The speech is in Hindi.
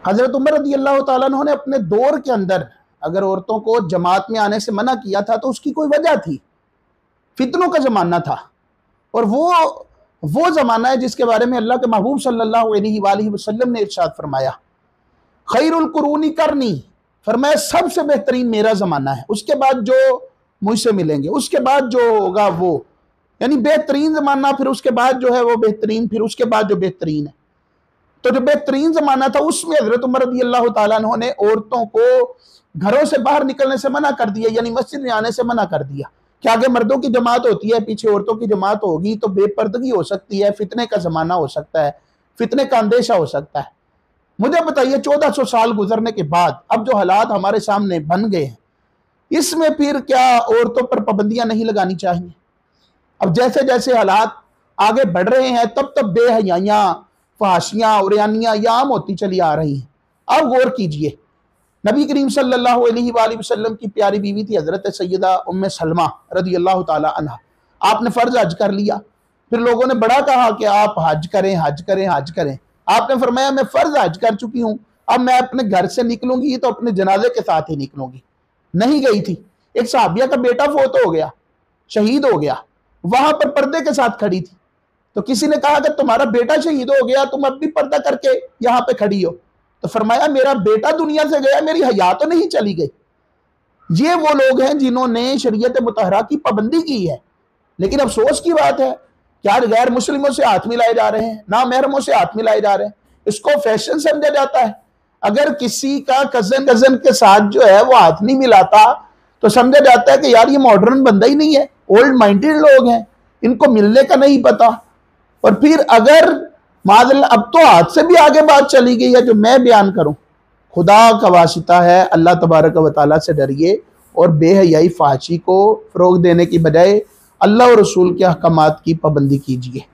हजरत उमर रज़ी अल्लाह तआला अन्हु ने अपने दौर के अंदर अगर औरतों को जमात में आने से मना किया था तो उसकी कोई वजह थी, फितनों का ज़माना था। और वो ज़माना है जिसके बारे में अल्लाह के महबूब सल्लल्लाहु अलैहि वसल्लम ने इरशाद फरमाया, खैरुल कुरूनी करनी, फरमाया सबसे बेहतरीन मेरा ज़माना है, उसके बाद जो मुझसे मिलेंगे, उसके बाद जो होगा वो, यानी बेहतरीन ज़माना, फिर उसके बाद जो है वो बेहतरीन, फिर उसके बाद जो बेहतरीन है। तो जो बेहतरीन ज़माना था उसमें हज़रत उमर रज़ी अल्लाह तआला अन्हु ने औरतों को घरों से बाहर निकलने से मना कर दिया, यानी मस्जिद में आने से मना कर दिया कि आगे मर्दों की जमात होती है, पीछे औरतों की जमात होगी तो बेपर्दगी हो सकती है, फितने का ज़माना हो सकता है, फितने का अंदेशा हो सकता है। मुझे बताइए 1400 साल गुजरने के बाद अब जो हालात हमारे सामने बन गए हैं, इसमें फिर क्या औरतों पर पाबंदियां नहीं लगानी चाहिए? अब जैसे जैसे हालात आगे बढ़ रहे हैं तब तब बेहयाइयाँ, फहाशियाँ, उरियानियाँ ये आम होती चली आ रही हैं। अब गौर कीजिए, नबी करीम सल्लल्लाहु अलैहि वसल्लम की प्यारी बीवी थी हजरत सैयदा उम्मे सलमा रज़ी अल्लाह तआला अन्हा। आपने फ़र्ज हज कर लिया, फिर लोगों ने बड़ा कहा कि आप हज करें, हज करें, हज करें। आपने फरमाया मैं फ़र्ज हज कर चुकी हूँ, अब मैं अपने घर से निकलूंगी तो अपने जनाजे के साथ ही निकलूंगी। नहीं गई थी। एक सहाबिया का बेटा फोत हो गया, शहीद हो गया, वहां पर पर्दे के साथ खड़ी थी। तो किसी ने कहा कि तुम्हारा बेटा शहीद हो गया, तुम अब भी पर्दा करके यहाँ पे खड़ी हो। तो फरमाया मेरा बेटा दुनिया से गया, मेरी हया तो नहीं चली गई। ये वो लोग हैं जिन्होंने शरीयत मुतहरा की पाबंदी की है, लेकिन अफसोस की बात है कि आज गैर मुस्लिमों से हाथ मिलाए जा रहे हैं, ना महरमों से हाथ मिलाए जा रहे हैं। इसको फैशन समझा जाता है। अगर किसी का कजन के साथ जो है वो हाथ नहीं मिलाता तो समझा जाता है कि यार ये मॉडर्न बंदा ही नहीं है, ओल्ड माइंडेड लोग हैं, इनको मिलने का नहीं पता। और फिर अगर मादल्ला अब तो हाथ से भी आगे बात चली गई है, जो मैं बयान करूं, खुदा का वास्ता है अल्लाह तबारक व तआला से डरिए और बेहयाई फाहशी को फ़रोग देने की बजाय अल्लाह और रसूल के अहकामात की पाबंदी कीजिए।